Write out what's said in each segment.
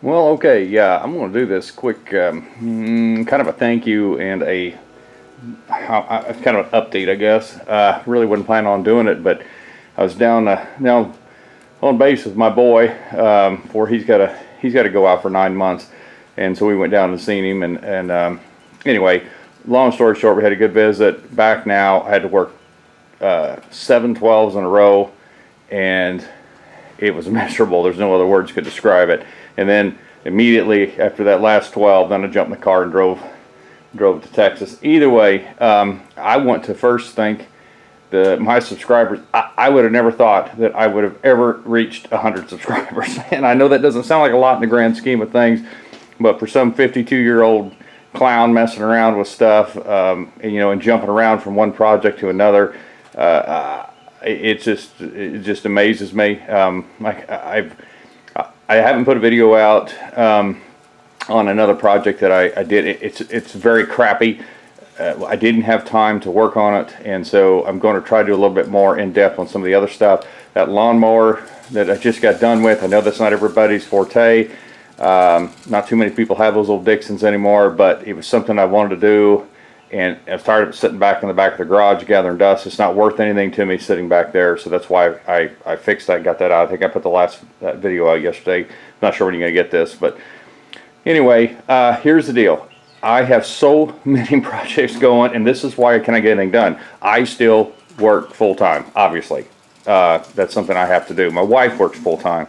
Well, okay, yeah, I'm going to do this quick, kind of a thank you and a kind of an update, I guess. Really wasn't planning on doing it, but I was down on base with my boy, for he's got to go out for 9 months, and so we went down and seen him, and anyway, long story short, we had a good visit. Back now, I had to work 7 12s in a row, and it was miserable. There's no other words could describe it. And then immediately after that last 12, then I jumped in the car and drove to Texas. Either way, I want to first thank my subscribers. I would have never thought that I would have ever reached 100 subscribers. And I know that doesn't sound like a lot in the grand scheme of things, but for some 52-year-old clown messing around with stuff, and jumping around from one project to another, it just amazes me. I haven't put a video out on another project that I did. It's very crappy. I didn't have time to work on it, and so I'm going to try to do a little bit more in depth on some of the other stuff. That lawnmower that I just got done with, I know that's not everybody's forte. Not too many people have those old Dixons anymore, but it was something I wanted to do, and I started sitting back in the back of the garage gathering dust. It's not worth anything to me sitting back there, so that's why I fixed that, got that out. I think I put the last video out yesterday. Not sure when you're going to get this, but anyway, here's the deal. I have so many projects going, and this is why I cannot get anything done. I still work full-time, obviously. That's something I have to do. My wife works full-time.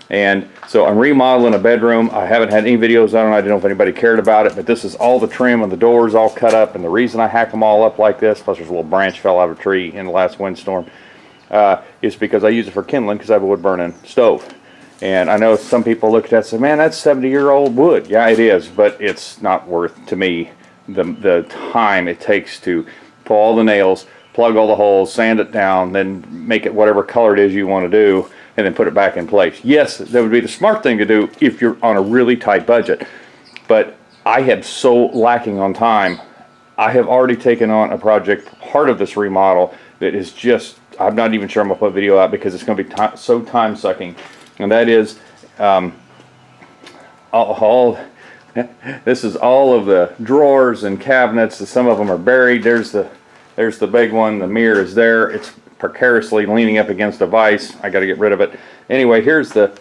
And so I'm remodeling a bedroom. I haven't had any videos on it. I don't know if anybody cared about it, but this is all the trim on the doors all cut up. And the reason I hack them all up like this, plus there's a little branch fell out of a tree in the last windstorm, is because I use it for kindling because I have a wood burning stove. And I know some people look at that and say, man, that's 70-year-old wood. Yeah, it is, but it's not worth, to me, the time it takes to pull all the nails, plug all the holes, sand it down, then make it whatever color it is you want to do, and then put it back in place. Yes, that would be the smart thing to do if you're on a really tight budget. But I am so lacking on time. I have already taken on a project, part of this remodel, that is just, I'm not even sure I'm going to put a video out because it's going to be so time-sucking. And that is, this is all of the drawers and cabinets. Some of them are buried. There's the big one. The mirror is there. It's precariously leaning up against a vise. I got to get rid of it. Anyway, I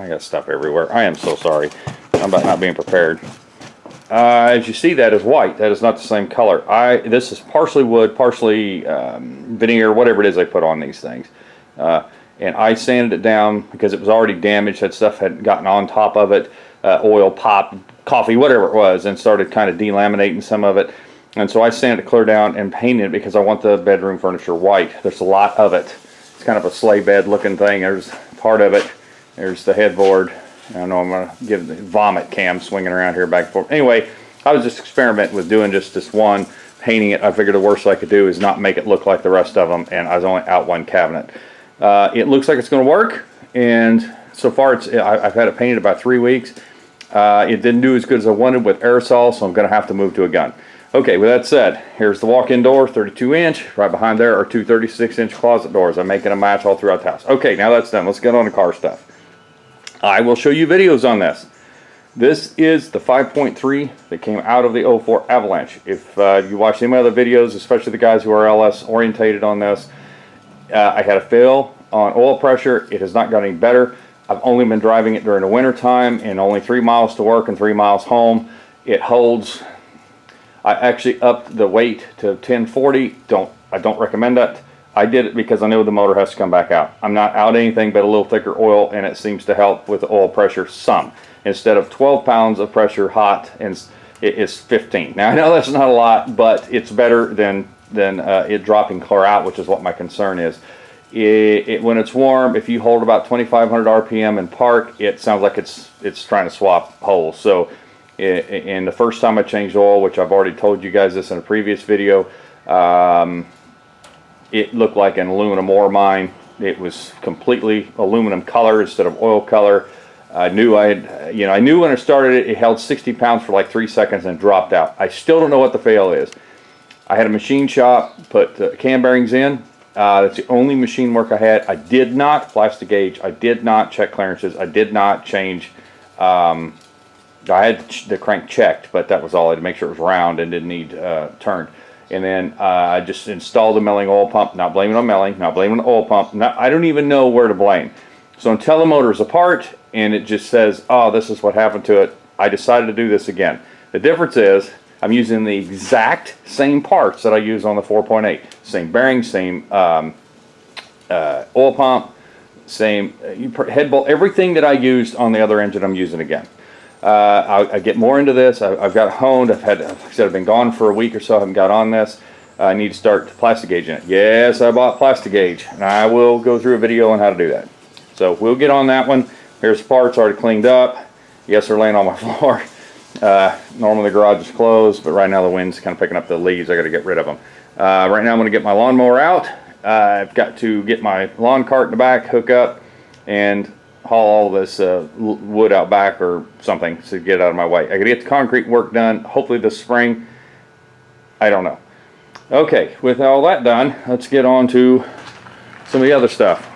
got stuff everywhere. I am so sorry about not being prepared. As you see, that is white. That is not the same color. This is partially wood, partially veneer, whatever it is they put on these things. And I sanded it down because it was already damaged. That stuff had gotten on top of it, oil, pop, coffee, whatever it was, and started kind of delaminating some of it. And so I sanded it clear down and painted it because I want the bedroom furniture white. There's a lot of it. It's kind of a sleigh bed looking thing. There's part of it. There's the headboard. I know I'm going to give the vomit cam swinging around here back and forth. Anyway, I was just experimenting with doing just this one, painting it. I figured the worst I could do is not make it look like the rest of them, and I was only out one cabinet. It looks like it's going to work, and so far I've had it painted about 3 weeks. It didn't do as good as I wanted with aerosol, so I'm going to have to move to a gun. Okay, with that said, here's the walk-in door, 32-inch. Right behind there are two 36-inch closet doors. I'm making a match all throughout the house. Okay, now that's done. Let's get on the car stuff. I will show you videos on this. This is the 5.3 that came out of the 04 Avalanche. If you watch any other videos, especially the guys who are LS orientated on this, I had a fail on oil pressure. It has not got any better. I've only been driving it during the winter time and only 3 miles to work and 3 miles home. It holds. I actually upped the weight to 1040. I don't recommend that. I did it because I know the motor has to come back out. I'm not out anything but a little thicker oil, and it seems to help with the oil pressure some. Instead of 12 pounds of pressure hot, and it is 15. Now I know that's not a lot, but it's better than it dropping clear out, which is what my concern is. When it's warm, if you hold about 2,500 RPM and park, it sounds like it's trying to swap holes. So, and the first time I changed oil, which I've already told you guys this in a previous video, it looked like an aluminum ore mine. It was completely aluminum color instead of oil color. I knew I knew when I started it held 60 pounds for like 3 seconds and dropped out. I still don't know what the fail is. I had a machine shop put cam bearings in. That's the only machine work I had. I did not plastic gauge. I did not check clearances. I did not change. I had the crank checked, but that was all. I had to make sure it was round and didn't need turned. And then I just installed a milling oil pump. Not blaming on milling. Not blaming on the oil pump. I don't even know where to blame. So until the motor's apart and it just says, oh, this is what happened to it, I decided to do this again. The difference is I'm using the exact same parts that I use on the 4.8. Same bearing, same oil pump, same head bolt, everything that I used on the other engine I'm using again. I get more into this. I've got honed. Like I said, I've been gone for a week or so. I haven't got on this. I need to start plastic gauging it. Yes, I bought plastic gauge, and I will go through a video on how to do that. So we'll get on that one. Here's the parts already cleaned up. Yes, they're laying on my floor. Normally the garage is closed, but right now the wind's kind of picking up the leaves. I got to get rid of them. Right now I'm going to get my lawnmower out. I've got to get my lawn cart in the back, hook up, and haul all this wood out back or something to get it out of my way. I got to get the concrete work done, hopefully this spring. I don't know. Okay, with all that done, let's get on to some of the other stuff.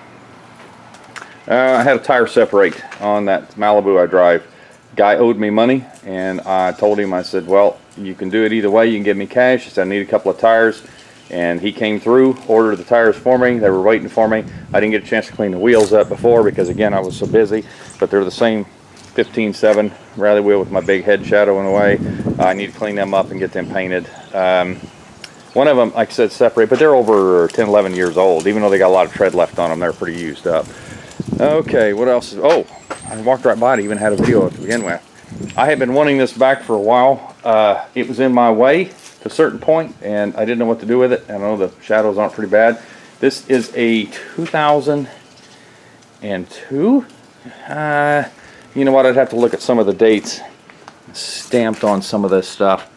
I had a tire separate on that Malibu I drive. Guy owed me money, and I told him, I said, well, you can do it either way. You can give me cash. I said, I need a couple of tires. And he came through, ordered the tires for me. They were waiting for me. I didn't get a chance to clean the wheels up before because, again, I was so busy. But they're the same 15.7 rally wheel with my big head shadow in the way. I need to clean them up and get them painted. One of them, like I said, separate, but they're over 10, 11 years old. Even though they got a lot of tread left on them, they're pretty used up. Okay, what else? Oh, I walked right by it, even had a video to begin with. I had been wanting this back for a while. It was in my way to a certain point, and I didn't know what to do with it. I know the shadows aren't pretty bad. This is a 2002. You know what? I'd have to look at some of the dates stamped on some of this stuff.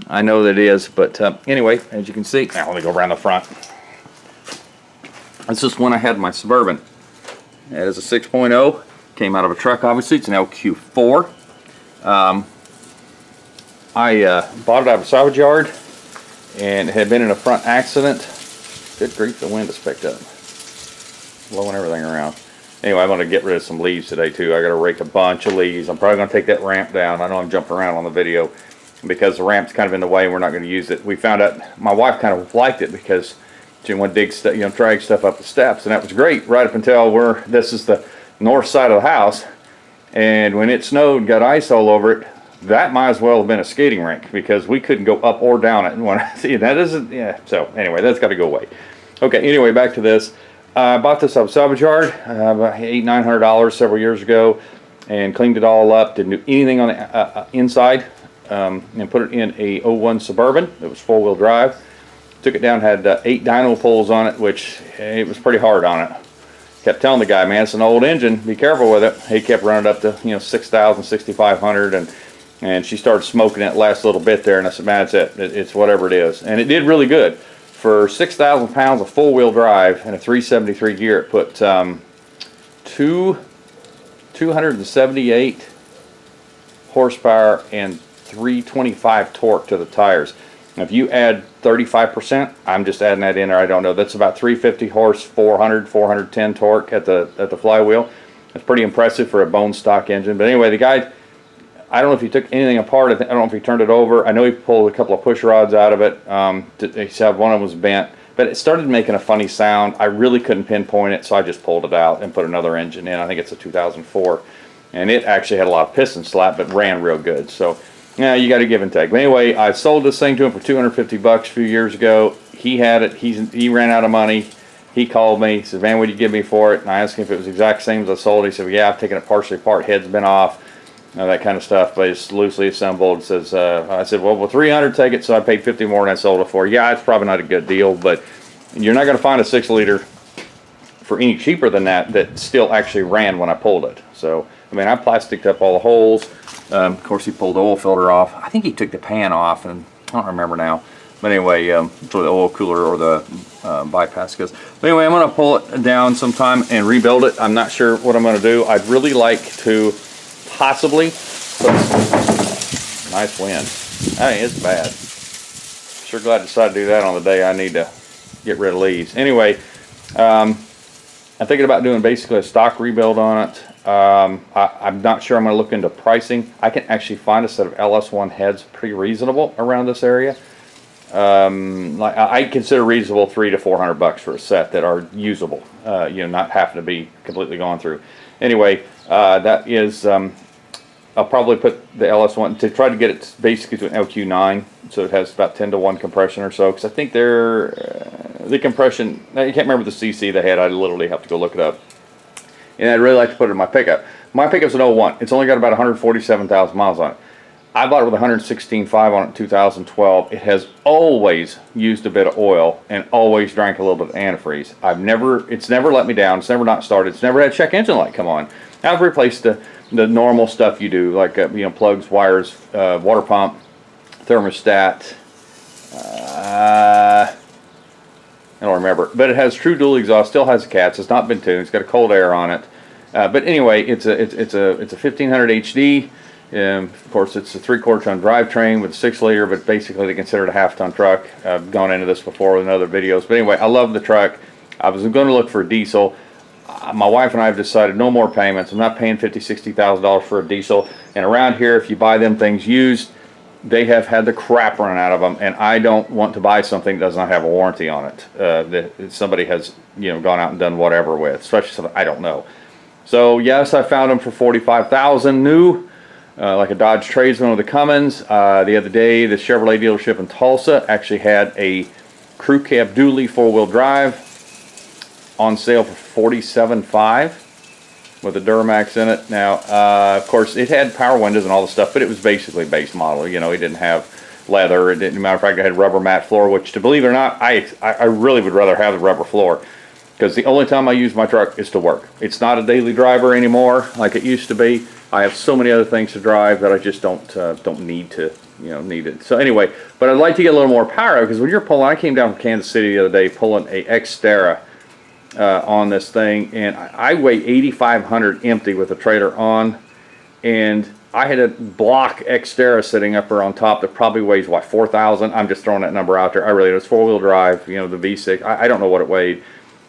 I know that it is, but anyway, as you can see, now let me go around the front. This is when I had my Suburban. It is a 6.0. Came out of a truck, obviously. It's an LQ4. I bought it out of a salvage yard, and it had been in a front accident. Good grief, the wind has picked up. Blowing everything around. Anyway, I'm going to get rid of some leaves today, too. I got to rake a bunch of leaves. I'm probably going to take that ramp down. I know I'm jumping around on the video because the ramp's kind of in the way and we're not going to use it. We found out, my wife kind of liked it because she wanted to dig stuff, drag stuff up the steps, and that was great right up until this is the north side of the house, and when it snowed and got ice all over it, that might as well have been a skating rink because we couldn't go up or down it. And when I see that isn't, yeah. So anyway, that's got to go away. Okay, anyway, back to this. I bought this out of salvage yard, about $800-900 several years ago, and cleaned it all up. Didn't do anything on the inside, and put it in a 01 Suburban. It was 4-wheel drive. Took it down, had 8 dyno poles on it, which it was pretty hard on it. Kept telling the guy, man, it's an old engine, be careful with it. He kept running up to 6,000, 6,500, and she started smoking it last little bit there, and I said, man, that's it. It's whatever it is. And it did really good. For 6,000 pounds of full wheel drive and a 373 gear, it put 278 horsepower and 325 torque to the tires. Now, if you add 35%, I'm just adding that in there, I don't know. That's about 350 horse, 410 torque at the flywheel. That's pretty impressive for a bone stock engine. But anyway, the guy, I don't know if he took anything apart. I don't know if he turned it over. I know he pulled a couple of push rods out of it. He said one of them was bent. But it started making a funny sound. I really couldn't pinpoint it, so I just pulled it out and put another engine in. I think it's a 2004. And it actually had a lot of piston slap, but ran real good. So, yeah, you got to give and take. But anyway, I sold this thing to him for $250 a few years ago. He had it. He ran out of money. He called me. He said, man, what did you give me for it? And I asked him if it was the exact same as I sold it. He said, well, yeah, I've taken it partially apart. Head's been off. That kind of stuff. But it's loosely assembled. It says, I said, well, $300, take it. So I paid $50 more and I sold it for. Yeah, it's probably not a good deal, but you're not going to find a 6-liter for any cheaper than that still actually ran when I pulled it. So, I mean, I plasticed up all the holes. Of course, he pulled the oil filter off. I think he took the pan off, and I don't remember now. But anyway, for the oil cooler or the bypass goes. But anyway, I'm going to pull it down sometime and rebuild it. I'm not sure what I'm going to do. I'd really like to possibly put nice wind. I mean, it's bad. Sure glad I decided to do that on the day I need to get rid of leaves. Anyway, I'm thinking about doing basically a stock rebuild on it. I'm not sure I'm going to look into pricing. I can actually find a set of LS1 heads pretty reasonable around this area. Like I consider reasonable $300 to $400 for a set that are usable. You know, not having to be completely gone through. Anyway, that is. I'll probably put the LS1 to try to get it basically to an LQ9, so it has about 10-to-1 compression or so. Because I think they're the compression. I can't remember the CC they had. I literally have to go look it up. And I'd really like to put it in my pickup. My pickup's an 01. It's only got about 147,000 miles on it. I bought it with 116.5 on it in 2012. It has always used a bit of oil and always drank a little bit of antifreeze. It's never let me down. It's never not started. It's never had check engine light come on. I've replaced the normal stuff you do, like you know, plugs, wires, water pump, thermostat. I don't remember, but it has true dual exhaust. Still has a cats. It's not been tuned. It's got a cold air on it. But anyway, it's a 1500 HD. Of course, it's a 3/4 ton drivetrain with a 6-liter, but basically they consider it a half-ton truck. I've gone into this before with other videos. But anyway, I love the truck. I was going to look for a diesel. My wife and I have decided no more payments. I'm not paying $50,000, $60,000 for a diesel. And around here, if you buy them things used, they have had the crap run out of them. And I don't want to buy something that does not have a warranty on it. That somebody has, you know, gone out and done whatever with, especially something I don't know. So yes, I found them for $45,000 new. Like a Dodge Tradesman with a Cummins. The other day, the Chevrolet dealership in Tulsa actually had a crew cab dually 4-wheel drive on sale for $47,500 with a Duramax in it. Now, of course, it had power windows and all the stuff, but it was basically base model. You know, it didn't have leather. It didn't. Matter of fact, it had rubber mat floor, which, to believe it or not, I really would rather have the rubber floor, because the only time I use my truck is to work. It's not a daily driver anymore like it used to be. I have so many other things to drive that I just don't need to, need it. So anyway, but I'd like to get a little more power, because when you're pulling, I came down from Kansas City the other day pulling a Xterra on this thing, and I weigh 8,500 empty with the trailer on, and I had a block Xterra sitting up there on top that probably weighs, what, 4,000? I'm just throwing that number out there. I really, it was 4-wheel drive, the V6. I don't know what it weighed,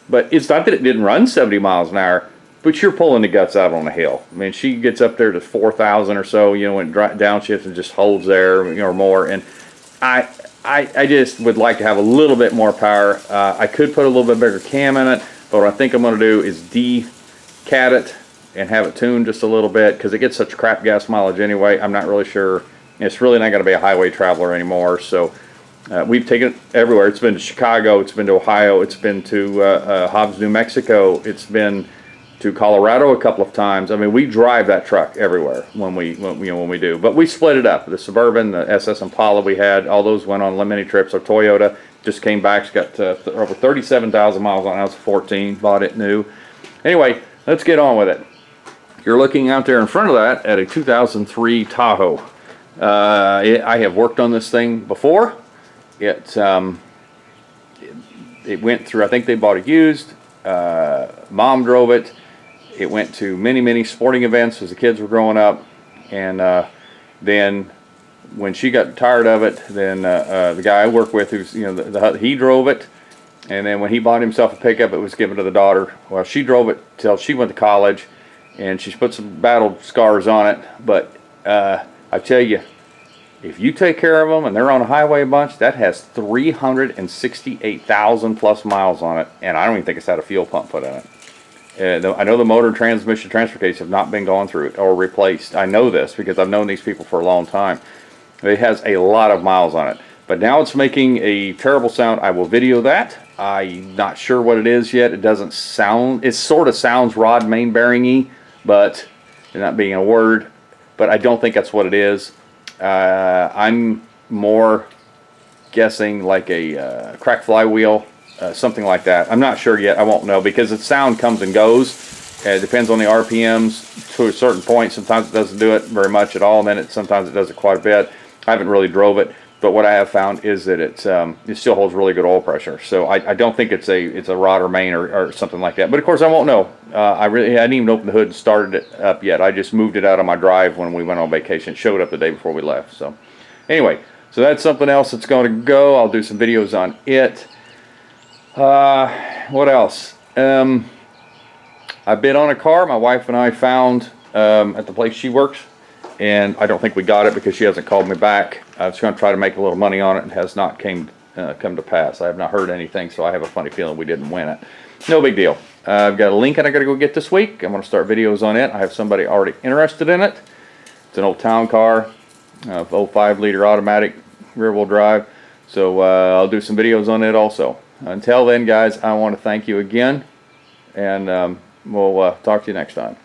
but it's not that it didn't run 70 miles an hour. But you're pulling the guts out on a hill. I mean, she gets up there to 4,000 or so, when it downshifts and just holds there, or more. And I just would like to have a little bit more power. I could put a little bit bigger cam in it, but what I think I'm going to do is de-cat it and have it tuned just a little bit, because it gets such crap gas mileage anyway. I'm not really sure. It's really not going to be a highway traveler anymore. So we've taken it everywhere. It's been to Chicago. It's been to Ohio. It's been to Hobbs, New Mexico. It's been to Colorado a couple of times. I mean, we drive that truck everywhere when we do. But we split it up. The Suburban, the SS Impala we had, all those went on mini trips. Our Toyota just came back. It's got over 37,000 miles on it. It's a 14. Bought it new. Anyway, let's get on with it. You're looking out there in front of that at a 2003 Tahoe. I have worked on this thing before. It went through, I think they bought it used. Mom drove it. It went to many sporting events as the kids were growing up, and then when she got tired of it, then the guy I work with, who's he drove it, and then when he bought himself a pickup, it was given to the daughter. Well, she drove it till she went to college, and she's put some battle scars on it. But I tell you, if you take care of them and they're on a highway a bunch, that has 368,000 plus miles on it, and I don't even think it's had a fuel pump put in it. I know the motor and transmission transfer case have not been gone through it or replaced. I know this because I've known these people for a long time. It has a lot of miles on it, but now it's making a terrible sound. I will video that. I'm not sure what it is yet. It doesn't sound, it sort of sounds rod main bearing-y, but not being a word, but I don't think that's what it is. I'm more guessing like a cracked flywheel, something like that. I'm not sure yet. I won't know, because the sound comes and goes. It depends on the RPMs to a certain point. Sometimes it doesn't do it very much at all, and then sometimes it does it quite a bit. I haven't really drove it, but what I have found is that it still holds really good oil pressure. So I don't think it's a rod or main or something like that. But of course I won't know. I didn't even open the hood and started it up yet. I just moved it out on my drive when we went on vacation. It showed up the day before we left. So anyway, so that's something else that's going to go. I'll do some videos on it. What else? I bid on a car my wife and I found at the place she works, and I don't think we got it because she hasn't called me back. I was going to try to make a little money on it and has not come to pass. I have not heard anything, so I have a funny feeling we didn't win it. No big deal. I've got a Lincoln I got to go get this week. I'm going to start videos on it. I have somebody already interested in it. It's an old town car, 5-liter automatic rear-wheel drive. So I'll do some videos on it also. Until then, guys, I want to thank you again, and we'll talk to you next time.